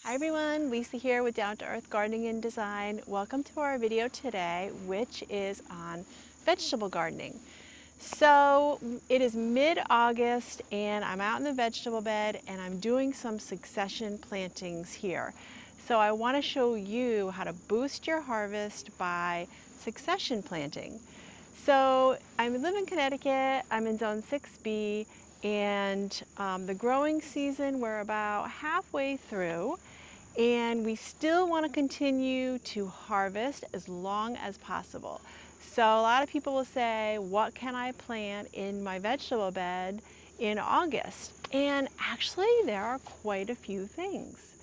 Hi everyone, Lisa here with Down to Earth Gardening and Design. Welcome to our video today, which is on vegetable gardening. So it is mid-August and I'm out in the vegetable bed and I'm doing some succession plantings here. So I want to show you how to boost your harvest by succession planting. So I live in Connecticut, I'm in zone 6B, and the growing season, we're about halfway through, and we still want to continue to harvest as long as possible. So a lot of people will say, what can I plant in my vegetable bed in August? And actually there are quite a few things.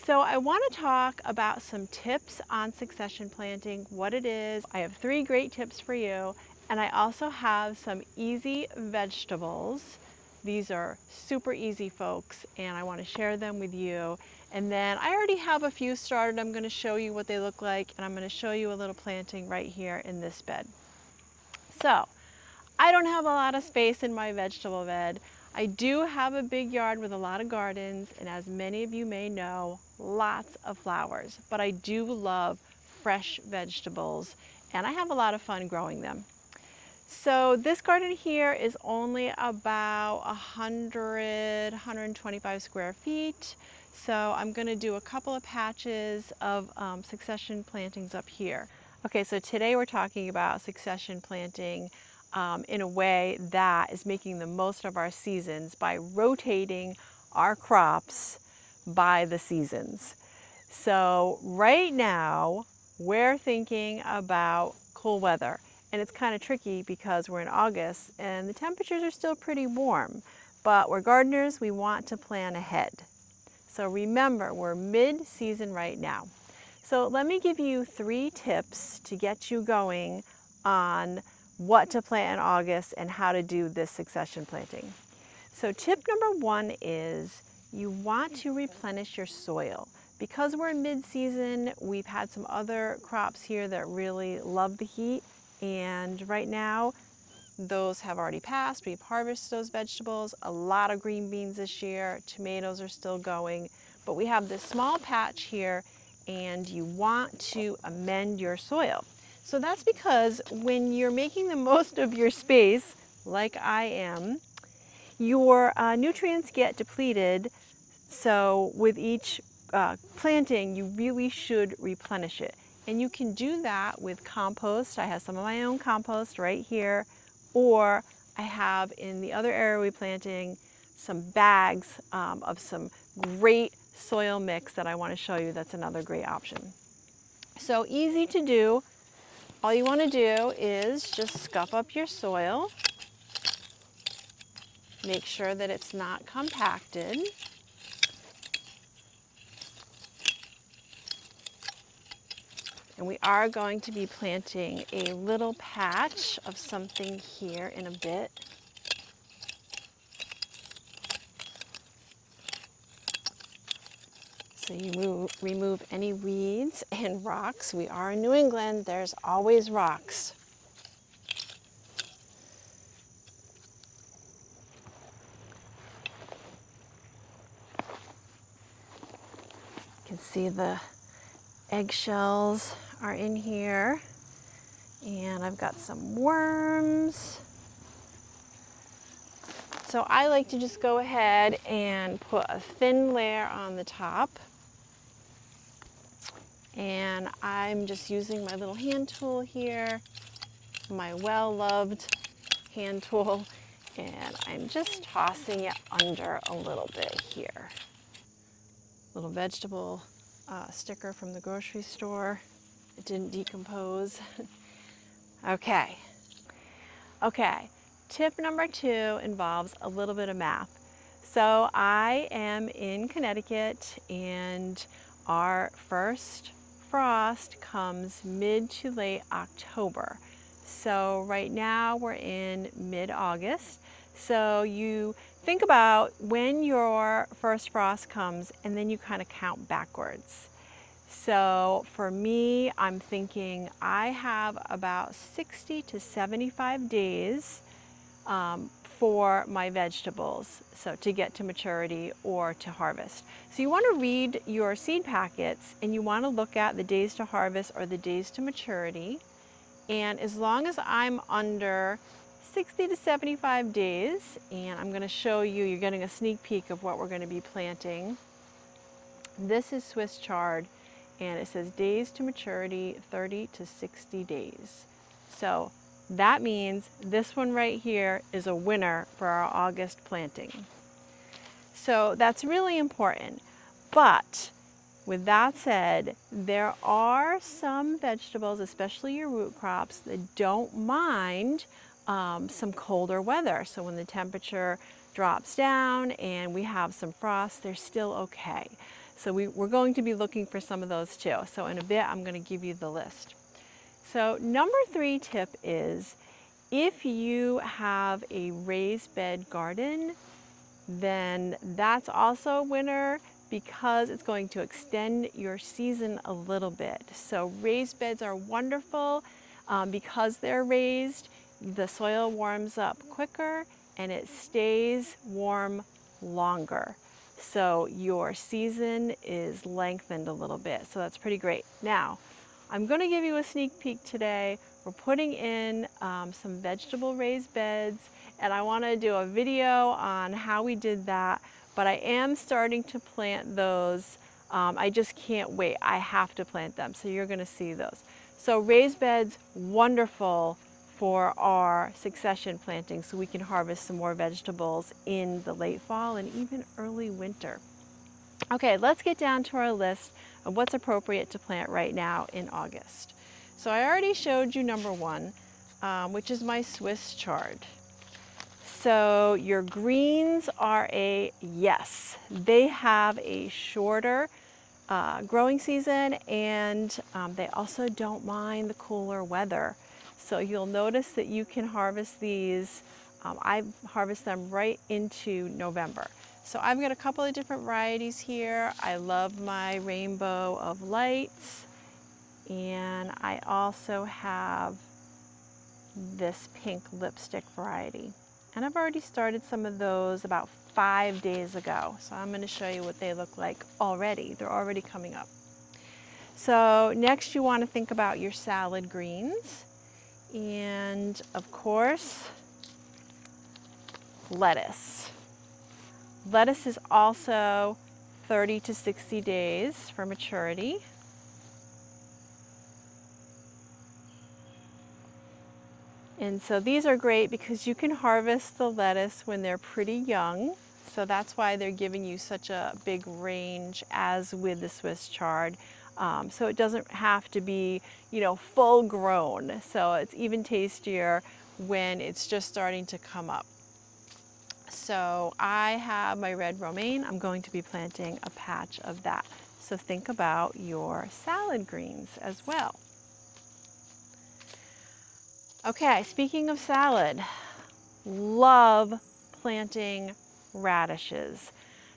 So I want to talk about some tips on succession planting, what it is. I have 3 great tips for you, and I also have some easy vegetables. These are super easy, folks, and I want to share them with you. And then I already have a few started. I'm going to show you what they look like, and I'm going to show you a little planting right here in this bed. So I don't have a lot of space in my vegetable bed. I do have a big yard with a lot of gardens, and as many of you may know, lots of flowers. But I do love fresh vegetables, and I have a lot of fun growing them. So this garden here is only about 125 square feet. So I'm going to do a couple of patches of succession plantings up here. Okay, so today we're talking about succession planting in a way that is making the most of our seasons by rotating our crops by the seasons. So right now we're thinking about cool weather, and it's kind of tricky because we're in August and the temperatures are still pretty warm, but we're gardeners, we want to plan ahead. So remember, we're mid-season right now. So let me give you 3 tips to get you going on what to plant in August and how to do this succession planting. So tip number 1 is you want to replenish your soil. Because we're in mid-season, we've had some other crops here that really love the heat, and right now those have already passed. We've harvested those vegetables, a lot of green beans this year, tomatoes are still going, but we have this small patch here and you want to amend your soil. So that's because when you're making the most of your space, like I am, your nutrients get depleted. So with each planting, you really should replenish it. And you can do that with compost. I have some of my own compost right here, or I have in the other area we're planting some bags of some great soil mix that I want to show you. That's another great option. So easy to do. All you want to do is just scuff up your soil. Make sure that it's not compacted. And we are going to be planting a little patch of something here in a bit. So you remove any weeds and rocks. We are in New England, there's always rocks. You can see the eggshells are in here. And I've got some worms. So I like to just go ahead and put a thin layer on the top. And I'm just using my little hand tool here, my well-loved hand tool, and I'm just tossing it under a little bit here. Little vegetable sticker from the grocery store. It didn't decompose. Okay. Okay, tip number 2 involves a little bit of math. So I am in Connecticut and our first frost comes mid to late October. So right now we're in mid-August. So you think about when your first frost comes and then you kind of count backwards. So for me, I'm thinking I have about 60 to 75 days for my vegetables, so to get to maturity or to harvest. So you want to read your seed packets and you want to look at the days to harvest or the days to maturity. And as long as I'm under 60 to 75 days, and I'm going to show you, you're getting a sneak peek of what we're going to be planting. This is Swiss chard, and it says days to maturity 30 to 60 days. So that means this one right here is a winner for our August planting. So that's really important. But with that said, there are some vegetables, especially your root crops, that don't mind some colder weather. So when the temperature drops down and we have some frost, they're still okay. So we're going to be looking for some of those too. So in a bit, I'm going to give you the list. So number 3 tip is, if you have a raised bed garden, then that's also a winner because it's going to extend your season a little bit. So raised beds are wonderful because they're raised. The soil warms up quicker and it stays warm longer. So your season is lengthened a little bit. So that's pretty great. Now, I'm going to give you a sneak peek today. We're putting in some vegetable raised beds, and I want to do a video on how we did that, but I am starting to plant those. I just can't wait. I have to plant them, so you're going to see those. So raised beds, wonderful for our succession planting, so we can harvest some more vegetables in the late fall and even early winter. Okay, let's get down to our list of what's appropriate to plant right now in August. So I already showed you number 1, which is my Swiss chard. So your greens are a yes. They have a shorter growing season, and they also don't mind the cooler weather. So you'll notice that you can harvest these. I harvest them right into November. So I've got a couple of different varieties here. I love my rainbow of lights, and I also have this pink lipstick variety. And I've already started some of those about 5 days ago. So I'm going to show you what they look like already. They're already coming up. So next you want to think about your salad greens. And of course, lettuce. Lettuce is also 30 to 60 days for maturity. And so these are great because you can harvest the lettuce when they're pretty young. So that's why they're giving you such a big range as with the Swiss chard. So it doesn't have to be, full grown. So it's even tastier when it's just starting to come up. So I have my red romaine. I'm going to be planting a patch of that. So think about your salad greens as well. Okay, speaking of salad, love planting radishes.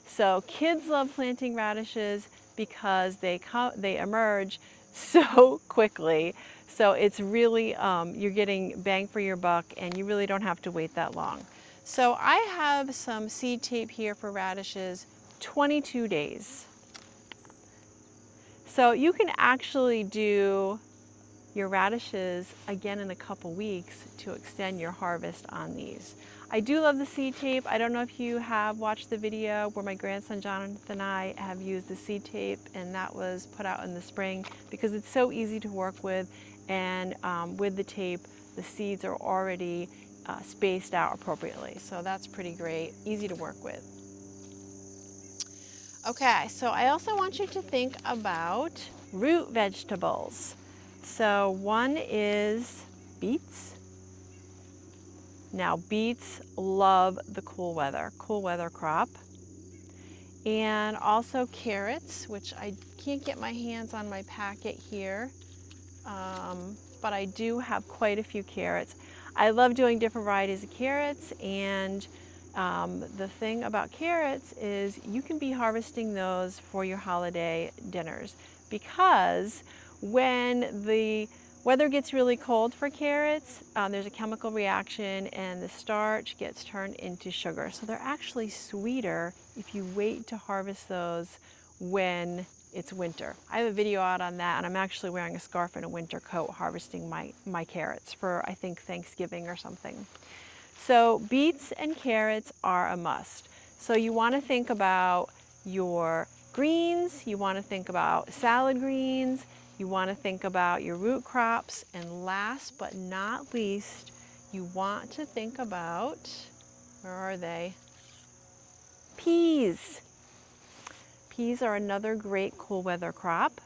So kids love planting radishes because they emerge so quickly. So it's really, you're getting bang for your buck, and you really don't have to wait that long. So I have some seed tape here for radishes, 22 days. So you can actually do your radishes again in a couple weeks to extend your harvest on these. I do love the seed tape. I don't know if you have watched the video where my grandson Jonathan and I have used the seed tape, and that was put out in the spring because it's so easy to work with, and with the tape the seeds are already spaced out appropriately. So that's pretty great, easy to work with. Okay, so I also want you to think about root vegetables. So one is beets. Now beets love the cool weather crop. And also carrots, which I can't get my hands on my packet here, but I do have quite a few carrots. I love doing different varieties of carrots, and the thing about carrots is you can be harvesting those for your holiday dinners, because when the weather gets really cold for carrots, there's a chemical reaction and the starch gets turned into sugar. So they're actually sweeter if you wait to harvest those when it's winter. I have a video out on that, and I'm actually wearing a scarf and a winter coat harvesting my carrots for, I think, Thanksgiving or something. So beets and carrots are a must. So you want to think about your greens, you want to think about salad greens, you want to think about your root crops, and last but not least, you want to think about, where are they? Peas. Peas are another great cool weather crop,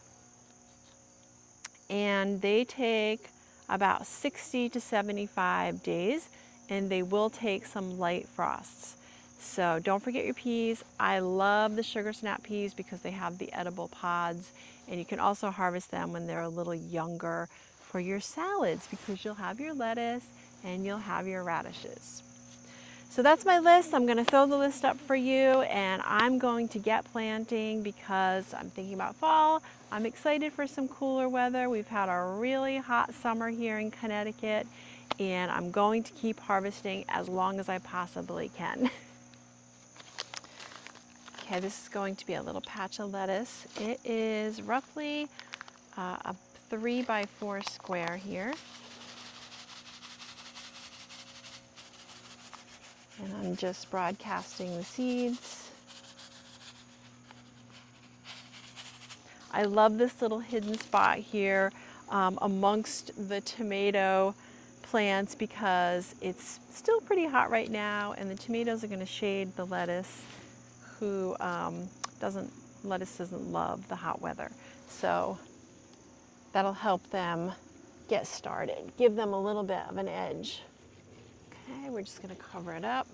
and they take about 60 to 75 days, and they will take some light frosts. So don't forget your peas. I love the sugar snap peas because they have the edible pods, and you can also harvest them when they're a little younger for your salads because you'll have your lettuce and you'll have your radishes. So that's my list. I'm going to throw the list up for you, and I'm going to get planting because I'm thinking about fall. I'm excited for some cooler weather. We've had a really hot summer here in Connecticut, and I'm going to keep harvesting as long as I possibly can. Okay, this is going to be a little patch of lettuce. It is roughly a 3 by 4 square here. And I'm just broadcasting the seeds. I love this little hidden spot here amongst the tomato plants because it's still pretty hot right now, and the tomatoes are going to shade the lettuce, who lettuce doesn't love the hot weather. So that'll help them get started, give them a little bit of an edge. Okay, we're just going to cover it up.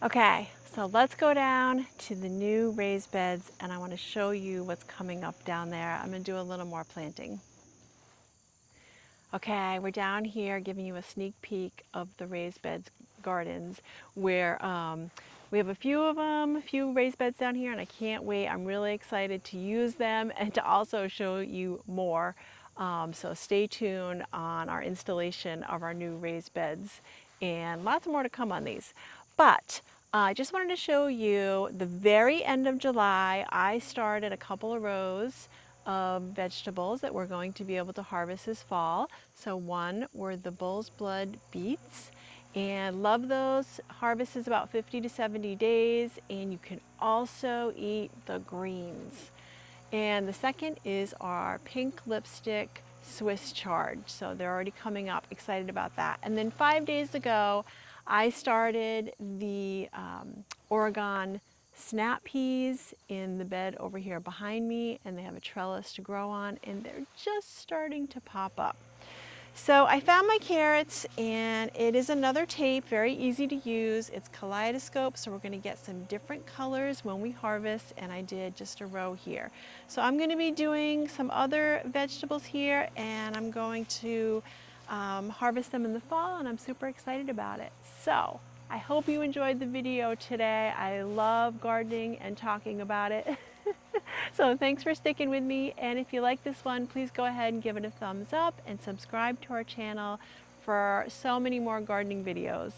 Okay, so let's go down to the new raised beds, and I want to show you what's coming up down there. I'm going to do a little more planting. Okay, we're down here giving you a sneak peek of the raised beds gardens where we have a few of them, a few raised beds down here, and I can't wait. I'm really excited to use them and to also show you more. So stay tuned on our installation of our new raised beds, and lots more to come on these. But I just wanted to show you the very end of July, I started a couple of rows of vegetables that we're going to be able to harvest this fall. So one were the bull's blood beets, and love those. Harvest is about 50 to 70 days, and you can also eat the greens. And the second is our pink lipstick Swiss chard. So they're already coming up, excited about that. And then 5 days ago, I started the Oregon snap peas in the bed over here behind me, and they have a trellis to grow on, and they're just starting to pop up. So I found my carrots, and it is another tape, very easy to use. It's kaleidoscope, so we're going to get some different colors when we harvest, and I did just a row here. So I'm going to be doing some other vegetables here, and I'm going to harvest them in the fall, and I'm super excited about it. So I hope you enjoyed the video today. I love gardening and talking about it. So thanks for sticking with me, and if you like this one, please go ahead and give it a thumbs up and subscribe to our channel for so many more gardening videos.